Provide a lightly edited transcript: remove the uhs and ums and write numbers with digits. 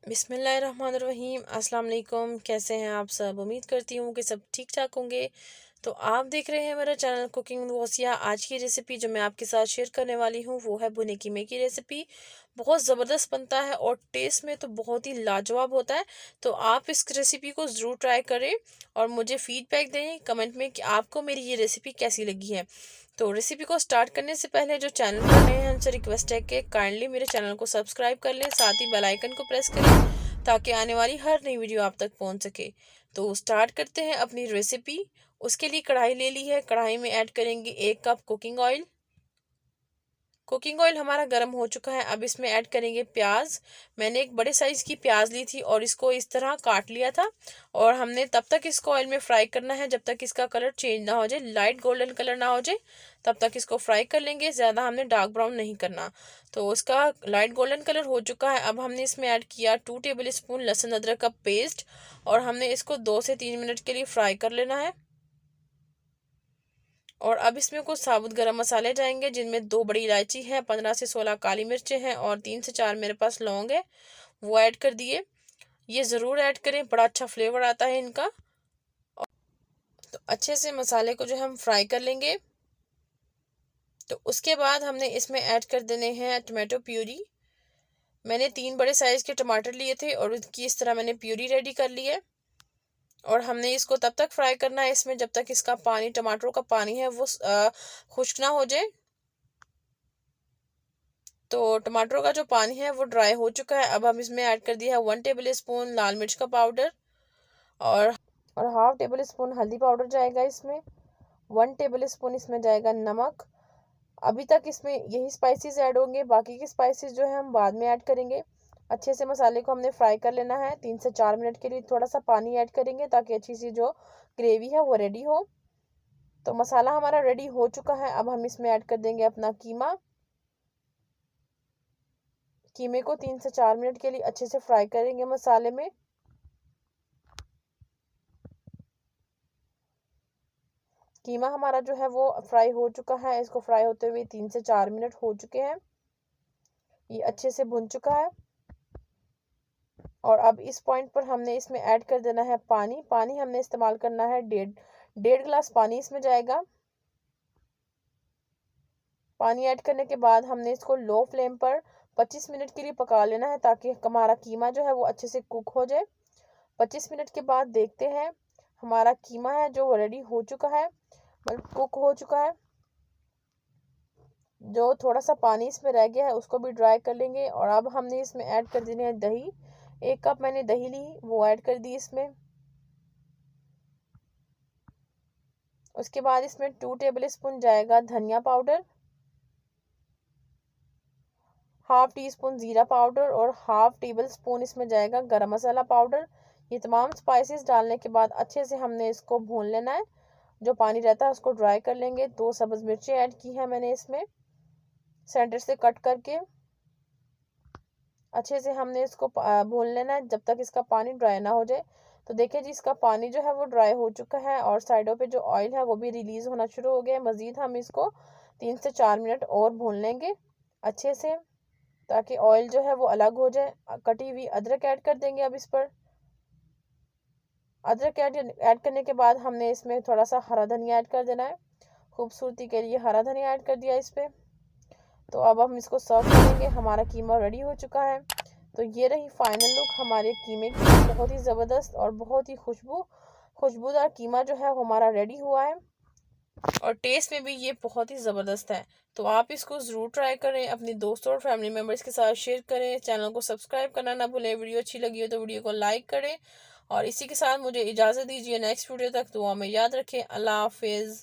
बिस्मिल्लाहिर्रहमानिर्रहीम। अस्सलाम वालेकुम। कैसे हैं आप सब? उम्मीद करती हूँ कि सब ठीक ठाक होंगे। तो आप देख रहे हैं मेरा चैनल कुकिंग विद वसिया। आज की रेसिपी जो मैं आपके साथ शेयर करने वाली हूँ वो है भुने कीमे की रेसिपी। बहुत ज़बरदस्त बनता है और टेस्ट में तो बहुत ही लाजवाब होता है। तो आप इस रेसिपी को ज़रूर ट्राई करें और मुझे फीडबैक दें कमेंट में कि आपको मेरी ये रेसिपी कैसी लगी है। तो रेसिपी को स्टार्ट करने से पहले जो चैनल पर नए हैं उनसे रिक्वेस्ट है कि काइंडली मेरे चैनल को सब्सक्राइब कर लें, साथ ही बेल आइकन को प्रेस करें ताकि आने वाली हर नई वीडियो आप तक पहुंच सके। तो स्टार्ट करते हैं अपनी रेसिपी। उसके लिए कढ़ाई ले ली है। कढ़ाई में ऐड करेंगे 1 cup cooking oil. Cooking oil हमारा गर्म हो चुका है। अब इसमें ऐड करेंगे प्याज। मैंने एक बड़े साइज की प्याज ली थी और इसको इस तरह काट लिया था। और हमने तब तक इसको ऑयल में फ्राई करना है जब तक इसका कलर चेंज ना हो जाए, लाइट गोल्डन कलर ना हो जाए, तब तक इसको फ्राई कर लेंगे। ज़्यादा हमने डार्क ब्राउन नहीं करना। तो उसका लाइट गोल्डन कलर हो चुका है। अब हमने इसमें ऐड किया 2 टेबल स्पून लहसुन अदरक का पेस्ट और हमने इसको 2 से 3 मिनट के लिए फ्राई कर लेना है। और अब इसमें कुछ साबुत गरम मसाले जाएंगे जिनमें 2 बड़ी इलायची है, 15 से 16 काली मिर्चें हैं और 3 से 4 मेरे पास लौंग है, वो ऐड कर दिए। ये ज़रूर ऐड करें, बड़ा अच्छा फ्लेवर आता है इनका। तो अच्छे से मसाले को जो हम फ्राई कर लेंगे। तो उसके बाद हमने इसमें ऐड कर देने हैं टमाटो प्यूरी। मैंने 3 बड़े साइज़ के टमाटर लिए थे और उसकी इस तरह मैंने प्यूरी रेडी कर ली है। और हमने इसको तब तक फ्राई करना है इसमें जब तक इसका पानी, टमाटरों का पानी है वो खुश्क ना हो जाए। तो टमाटरों का जो पानी है वो ड्राई हो चुका है। अब हम इसमें ऐड कर दिया है 1 टेबल स्पून लाल मिर्च का पाउडर और और हाफ टेबल स्पून हल्दी पाउडर जाएगा इसमें। 1 टेबल स्पून इसमें जाएगा नमक। अभी तक इसमें यही स्पाइसेस ऐड होंगे, बाकी के स्पाइसेस जो है हम बाद में ऐड करेंगे। अच्छे से मसाले को हमने फ्राई कर लेना है 3 से 4 मिनट के लिए। थोड़ा सा पानी ऐड करेंगे ताकि अच्छी सी जो ग्रेवी है वो रेडी हो। तो मसाला हमारा रेडी हो चुका है। अब हम इसमें ऐड कर देंगे अपना कीमा। कीमे को 3 से 4 मिनट के लिए अच्छे से फ्राई करेंगे मसाले में। कीमा हमारा जो है वो फ्राई हो चुका है। इसको फ्राई होते हुए 3 से 4 मिनट हो चुके हैं। ये अच्छे से भुन चुका है। और अब इस पॉइंट पर हमने इसमें ऐड कर देना है पानी। पानी हमने इस्तेमाल करना है डेढ़ गिलास पानी इसमें जाएगा। पानी ऐड करने के बाद हमने इसको लो फ्लेम पर 25 मिनट के लिए पका लेना है ताकि हमारा कीमा जो है वो अच्छे से कुक हो जाए। 25 मिनट के बाद देखते हैं हमारा कीमा है जो रेडी हो चुका है, मतलब कुक हो चुका है। जो थोड़ा सा पानी इसमें रह गया है उसको भी ड्राई कर लेंगे। और अब हमने इसमें ऐड कर देनी है दही। 1 कप मैंने दही ली, वो ऐड कर दी इसमें। उसके बाद इसमें 2 टेबल स्पून जाएगा धनिया पाउडर, हाफ टी स्पून जीरा पाउडर और हाफ टेबल स्पून इसमें जाएगा गरम मसाला पाउडर। ये तमाम स्पाइसेस डालने के बाद अच्छे से हमने इसको भून लेना है। जो पानी रहता है उसको ड्राई कर लेंगे। 2 सब्ज मिर्चें ऐड की है मैंने इसमें सेंटर से कट करके। अच्छे से हमने इसको भून लेना है जब तक इसका पानी ड्राई ना हो जाए। तो देखिए जी, इसका पानी जो है वो ड्राई हो चुका है और साइडों पे जो ऑयल है वो भी रिलीज होना शुरू हो गया है। मजीद हम इसको 3 से 4 मिनट और भून लेंगे अच्छे से ताकि ऑयल जो है वो अलग हो जाए। कटी हुई अदरक ऐड कर देंगे अब इस पर। अदरक ऐड करने के बाद हमने इसमें थोड़ा सा हरा धनिया ऐड कर देना है। खूबसूरती के लिए हरा धनिया ऐड कर दिया इस पर। तो अब हम इसको सर्व करेंगे। हमारा कीमा रेडी हो चुका है। तो ये रही फाइनल लुक हमारे कीमे की। बहुत ही ज़बरदस्त और बहुत ही खुशबूदार कीमा जो है वो हमारा रेडी हुआ है और टेस्ट में भी ये बहुत ही ज़बरदस्त है। तो आप इसको ज़रूर ट्राई करें, अपने दोस्तों और फैमिली मेम्बर्स के साथ शेयर करें। चैनल को सब्सक्राइब करना ना भूलें। वीडियो अच्छी लगी हो तो वीडियो को लाइक करें और इसी के साथ मुझे इजाज़त दीजिए। नेक्स्ट वीडियो तक दुआ में याद रखें। अल्लाह हाफिज़।